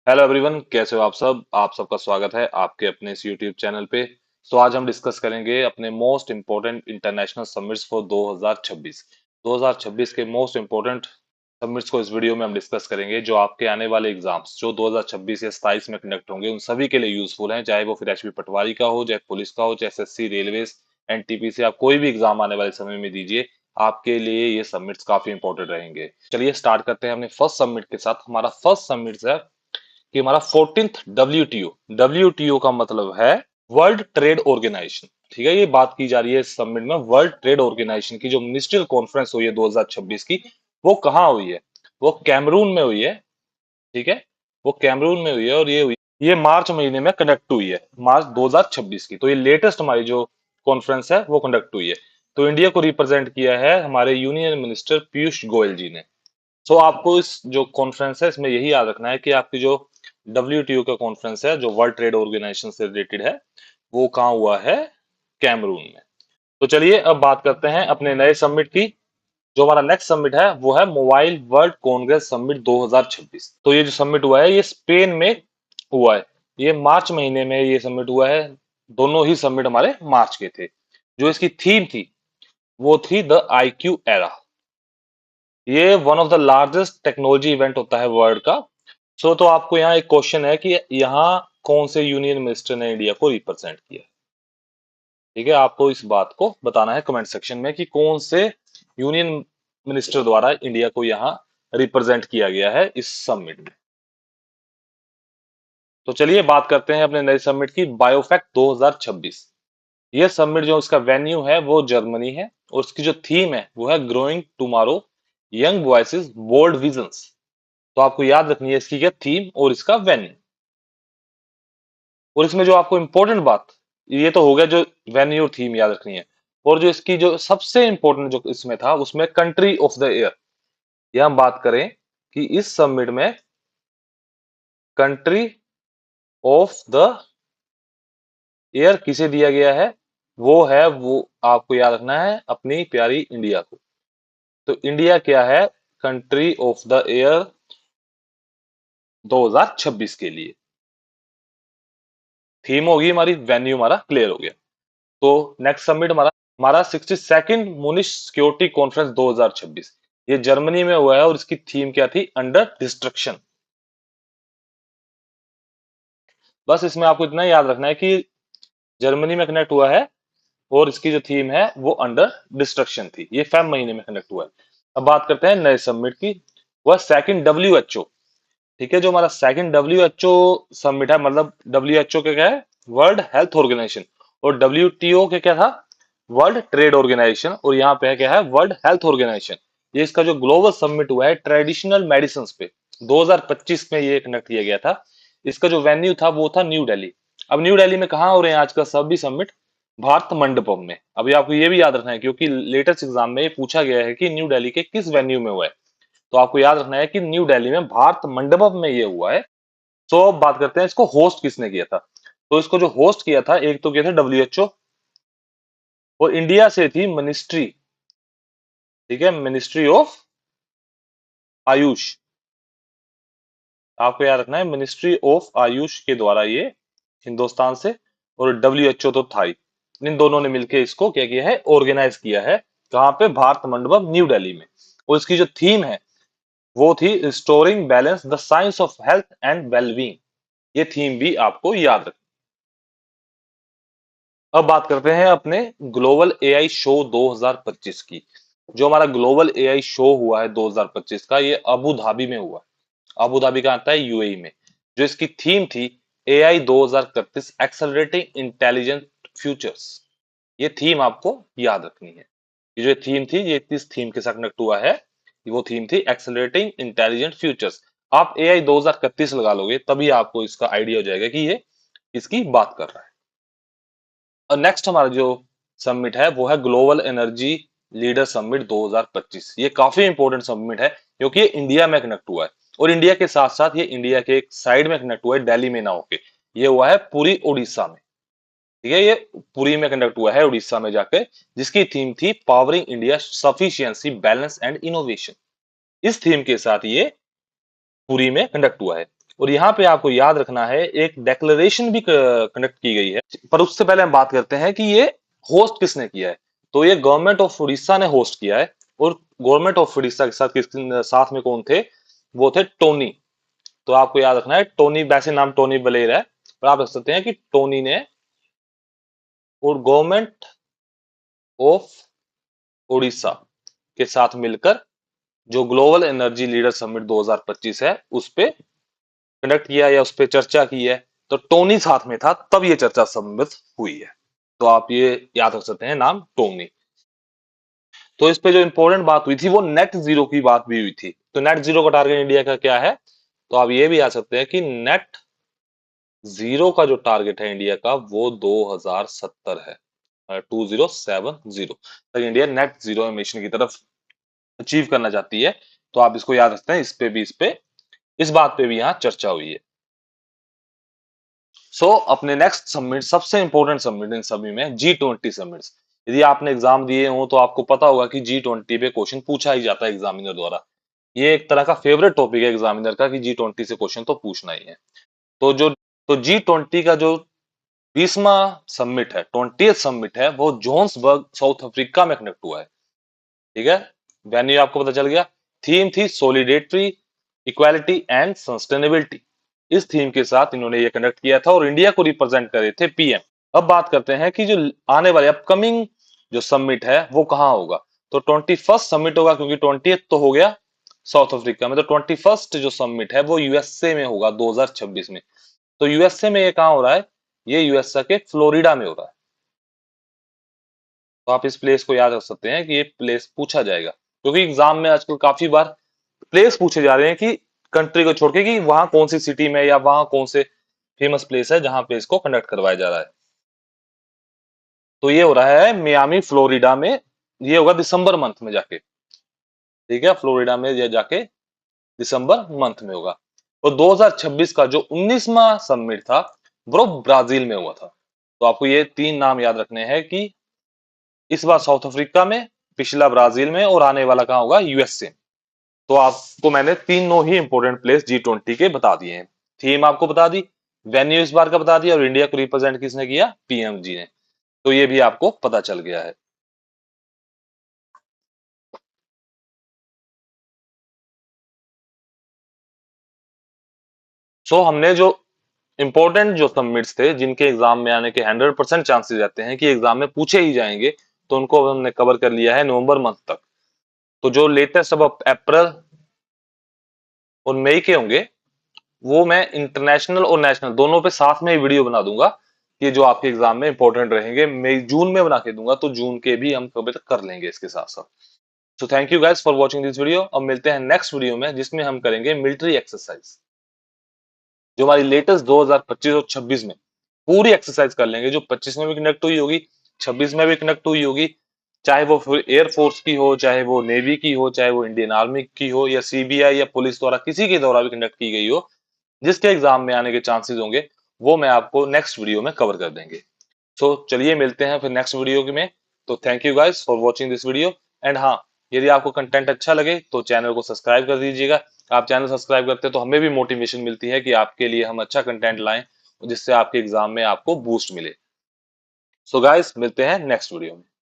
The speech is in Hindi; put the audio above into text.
हेलो एवरीवन, कैसे हो आप सब। आप सबका स्वागत है आपके अपने इस यूट्यूब चैनल पे। तो आज हम डिस्कस करेंगे अपने most important international summits for 2026। 2026 के मोस्ट इम्पोर्टेंट समिट्स को इस वीडियो में हम डिस्कस करेंगे, जो आपके आने वाले एग्जाम्स जो 2026 या 27 में कंडक्ट होंगे उन सभी के लिए यूजफुल हैं। चाहे वो फिर एचपी पटवारी का हो, चाहे पुलिस का हो, चाहे एसएससी, रेलवेज, एनटीपीसी, आप कोई भी एग्जाम आने वाले समय में दीजिए, आपके लिए ये समिट्स काफी इंपॉर्टेंट रहेंगे। चलिए स्टार्ट करते हैं अपने फर्स्ट समिट के साथ। हमारा फर्स्ट समिट है कि हमारा 14th डब्ल्यूटीओ। डब्ल्यूटीओ का मतलब है वर्ल्ड ट्रेड ऑर्गेनाइजेशन। ठीक है, ये बात की जा रही है इस समिट में वर्ल्ड ट्रेड ऑर्गेनाइजेशन की जो मिनिस्ट्रियल कॉन्फ्रेंस हुई है 2026 की, वो कहाँ हुई है? वो कैमरून में हुई है। ठीक है, वो कैमरून में हुई है और ये मार्च महीने में कंडक्ट हुई है, मार्च 2026 की। तो ये लेटेस्ट हमारी जो कॉन्फ्रेंस है वो कंडक्ट हुई है। तो इंडिया को रिप्रेजेंट किया है हमारे यूनियन मिनिस्टर पीयूष गोयल जी ने। सो आपको इस जो कॉन्फ्रेंस है इसमें यही याद रखना है कि आपकी जो डब्ल्यूटीओ का कॉन्फ्रेंस है जो वर्ल्ड ट्रेड ऑर्गेनाइजेशन से रिलेटेड है, वो कहाँ हुआ है? कैमरून में। तो चलिए अब बात करते हैं अपने नए समिट की। जो हमारा नेक्स्ट समिट है वो है मोबाइल वर्ल्ड कांग्रेस समिट 2026। तो ये जो समिट हुआ है ये स्पेन में हुआ है। ये मार्च महीने में ये समिट हुआ है। दोनों ही समिट हमारे मार्च के थे। जो इसकी थीम थी वो थी द आईक्यू एरा। ये one of the largest technology event होता है वर्ल्ड का। तो आपको यहाँ एक क्वेश्चन है कि यहाँ कौन से यूनियन मिनिस्टर ने इंडिया को रिप्रेजेंट किया। ठीक है, आपको इस बात को बताना है कमेंट सेक्शन में कि कौन से यूनियन मिनिस्टर द्वारा इंडिया को यहाँ रिप्रेजेंट किया गया है इस समिट में। तो चलिए बात करते हैं अपने नए समिट की, बायोफैक्ट 2026। ये समिट जो इसका वेन्यू है वो जर्मनी है और उसकी जो थीम है वो है growing tomorrow, young voices, bold visions. तो आपको याद रखनी है इसकी क्या थीम और इसका वेन्यू। और इसमें जो आपको इंपॉर्टेंट बात, ये तो हो गया जो वेन्यू और थीम याद रखनी है। और जो इसकी जो सबसे इंपॉर्टेंट जो इसमें था उसमें कंट्री ऑफ द ईयर। यह हम बात करें कि इस समिट में कंट्री ऑफ द ईयर किसे दिया गया है, वो आपको याद रखना है अपनी प्यारी इंडिया को। तो इंडिया क्या है कंट्री ऑफ द ईयर 2026 के लिए। थीम होगी हमारी, वेन्यू हमारा क्लियर हो गया। तो नेक्स्ट समिट हमारा हमारा 62nd मुनिश सिक्योरिटी कॉन्फ्रेंस 2026। ये जर्मनी में हुआ है और इसकी थीम क्या थी? Under destruction. बस इसमें आपको इतना याद रखना है कि जर्मनी में कनेक्ट हुआ है और इसकी जो थीम है वो अंडर डिस्ट्रक्शन थी। ये फेब महीने में कनेक्ट हुआ है। अब बात करते हैं नए समिट की। वह सेकंड डब्ल्यूएचओ। ठीक है, जो हमारा सेकंड डब्ल्यूएचओ समिट है, मतलब डब्ल्यूएचओ के क्या है? World Health Organization. और डब्ल्यूटीओ के क्या था? World Trade Organization. और यहाँ पे क्या है? World Health Organization. ये इसका जो ग्लोबल समिट हुआ है ट्रेडिशनल मेडिसिन पे, 2025 में ये कंडक्ट किया गया था। इसका जो वेन्यू था वो था न्यू दिल्ली। अब न्यू दिल्ली में कहाँ हो रहे हैं आज का सभी समिट? भारत मंडपम में। अभी आपको ये भी याद रखना है क्योंकि लेटेस्ट एग्जाम में ये पूछा गया है कि न्यू दिल्ली के किस वेन्यू में हुआ है। तो आपको याद रखना है कि न्यू दिल्ली में भारत मंडपम में ये हुआ है। तो अब बात करते हैं इसको होस्ट किसने किया था। तो इसको जो होस्ट किया था, एक तो किया था डब्ल्यूएचओ और इंडिया से थी मिनिस्ट्री। ठीक है, मिनिस्ट्री ऑफ आयुष। आपको याद रखना है मिनिस्ट्री ऑफ आयुष के द्वारा ये हिंदुस्तान से, और डब्ल्यूएचओ तो था ही। इन दोनों ने मिलकर इसको क्या किया है? ऑर्गेनाइज किया है। कहाँ पे? भारत मंडपम न्यू दिल्ली में। और इसकी जो थीम है वो थी restoring balance the science of health and wellbeing. ये थीम भी आपको याद रखना। अब बात करते हैं अपने ग्लोबल एआई शो 2025 की। जो हमारा ग्लोबल एआई शो हुआ है 2025 का, ये अबू धाबी में हुआ है। अबू धाबी का आता है यूएई में। जो इसकी थीम थी एआई 2031 एक्सेलरेटिंग इंटेलिजेंट फ्यूचर्स। ये थीम आपको याद रखनी है। ये जो थीम थी ये किस थीम के साथ कनेक्ट हुआ है? वो थीम थी एक्सेलरेटिंग इंटेलिजेंट फ्यूचर्स। आप एआई 2031 लगा लोगे तभी आपको इसका आइडिया हो जाएगा कि ये किसकी बात कर रहा है। और नेक्स्ट हमारा जो समिट है वो है ग्लोबल एनर्जी लीडर समिट 2025। ये काफी इंपॉर्टेंट समिट है क्योंकि ये इंडिया में कनेक्ट हुआ है। और इंडिया के साथ साथ ये इंडिया के एक साइड में कनेक्ट हुआ है, दिल्ली में ना होके। ये हुआ है पुरी उड़ीसा में। ठीक है, ये पुरी में कंडक्ट हुआ है उड़ीसा में जाके। जिसकी थीम थी powering India sufficiency balance and innovation. इस थीम के साथ ये पुरी में कंडक्ट हुआ है। और यहाँ पे आपको याद रखना है एक डेक्लेरेशन भी कंडक्ट की गई है। पर उससे पहले हम बात करते हैं कि ये होस्ट किसने किया है। तो ये गवर्नमेंट ऑफ उड़ीसा ने होस्ट किया है। और गवर्नमेंट ऑफ उड़ीसा के साथ साथ में कौन थे, वो थे टोनी। तो आपको याद रखना है टोनी, वैसे नाम टोनी बलेर है, पर आप रख सकते हैं कि टोनी ने और गवर्नमेंट ऑफ उड़ीसा के साथ मिलकर जो ग्लोबल एनर्जी लीडर समिट 2025 है उस पे कंडक्ट किया या उस पर चर्चा की है। तो टोनी साथ में था तब ये चर्चा सम्मिलित हुई है। तो आप ये याद रख सकते हैं नाम टोनी। तो इस पे जो इंपॉर्टेंट बात हुई थी वो नेट जीरो की बात भी हुई थी। तो नेट जीरो का टारगेट इंडिया का क्या है, तो आप ये भी याद सकते हैं कि नेट जीरो का जो टारगेट है इंडिया का वो 2070 है, 2070 तक इंडिया नेट जीरो एमिशन की तरफ अचीव करना चाहती है। तो आप इसको याद रखते हैं, इस बात पे भी यहाँ चर्चा हुई है। अपने नेक्स्ट सबमिट, सबसे इंपॉर्टेंट सबमिट इन सभी में G20 समिट्स। यदि आपने एग्जाम दिए हो तो आपको पता होगा कि G20 पे क्वेश्चन पूछा ही जाता है एग्जामिनर द्वारा। ये एक तरह का फेवरेट टॉपिक है एग्जामिनर का कि G20 से क्वेश्चन तो पूछना ही है। तो जो तो G20 का जो 20वां समिट है, 20th समिट है, वो जोहान्सबर्ग साउथ अफ्रीका में कंडक्ट हुआ है। ठीक है, वेन्यू आपको पता चल गया। थीम थी सोलिडेरिटी, इक्वालिटी एंड सस्टेनेबिलिटी। इस थीम के साथ इन्होंने ये कंडक्ट किया था और इंडिया को रिप्रेजेंट करे थे पीएम। अब बात करते हैं कि जो आने वाले अपकमिंग जो समिट है वो कहाँ होगा। तो 21st समिट होगा, क्योंकि 20th तो हो गया साउथ अफ्रीका में। तो 21st जो समिट है वो यूएसए में होगा 2026 में। तो यूएसए में ये कहाँ हो रहा है, ये यूएसए के फ्लोरिडा में हो रहा है। तो आप इस प्लेस को याद रख सकते हैं कि ये प्लेस पूछा जाएगा, क्योंकि एग्जाम में आजकल काफी बार प्लेस पूछे जा रहे हैं कि कंट्री को छोड़ के कि वहां कौन सी सिटी में या वहां कौन से फेमस प्लेस है जहां पे इसको कंडक्ट करवाया जा रहा है। तो ये हो रहा है मियामी फ्लोरिडा में, ये होगा दिसंबर मंथ में जाके। ठीक है, फ्लोरिडा में ये जाके दिसंबर मंथ में होगा। और 2026 का जो 19वां समिट था वो ब्राजील में हुआ था। तो आपको ये तीन नाम याद रखने हैं कि इस बार साउथ अफ्रीका में, पिछला ब्राजील में, और आने वाला कहाँ होगा, यूएसए। तो आपको मैंने तीनों ही इंपोर्टेंट प्लेस G20 के बता दिए हैं। थीम आपको बता दी, वेन्यू इस बार का बता दिया, और इंडिया को रिप्रेजेंट किसने किया, पीएम जी ने। तो ये भी आपको पता चल गया है। हमने जो इंपॉर्टेंट जो सबमिट्स थे जिनके एग्जाम में आने के 100% चांसेस रहते हैं कि एग्जाम में पूछे ही जाएंगे, तो उनको हमने कवर कर लिया है नवंबर मंथ तक। तो जो लेटेस्ट अब अप्रैल और मई के होंगे वो मैं इंटरनेशनल और नेशनल दोनों पे साथ में वीडियो बना दूंगा। कि जो आपके एग्जाम में इंपॉर्टेंट रहेंगे मई जून में बना के दूंगा, तो जून के भी हम कवर कर लेंगे इसके साथ साथ। So thank you guys for watching this video. अब मिलते हैं नेक्स्ट वीडियो में जिसमें हम करेंगे मिलिट्री एक्सरसाइज, जो हमारी लेटेस्ट 2025 और 26 में पूरी एक्सरसाइज कर लेंगे, जो 25 में भी कंडक्ट हुई होगी, 26 में भी कंडक्ट हुई होगी। चाहे वो एयरफोर्स की हो, चाहे वो नेवी की हो, चाहे वो इंडियन आर्मी की हो, या सीबीआई या पुलिस द्वारा किसी के द्वारा भी कंडक्ट की गई हो, जिसके एग्जाम में आने के चांसेस होंगे वो मैं आपको नेक्स्ट वीडियो में कवर कर देंगे। चलिए मिलते हैं फिर नेक्स्ट वीडियो में। तो thank you guys for watching this video. And हाँ, यदि आपको कंटेंट अच्छा लगे तो चैनल को सब्सक्राइब कर दीजिएगा। आप चैनल सब्सक्राइब करते हैं तो हमें भी मोटिवेशन मिलती है कि आपके लिए हम अच्छा कंटेंट लाएं, जिससे आपके एग्जाम में आपको बूस्ट मिले। गाइस मिलते हैं नेक्स्ट वीडियो में।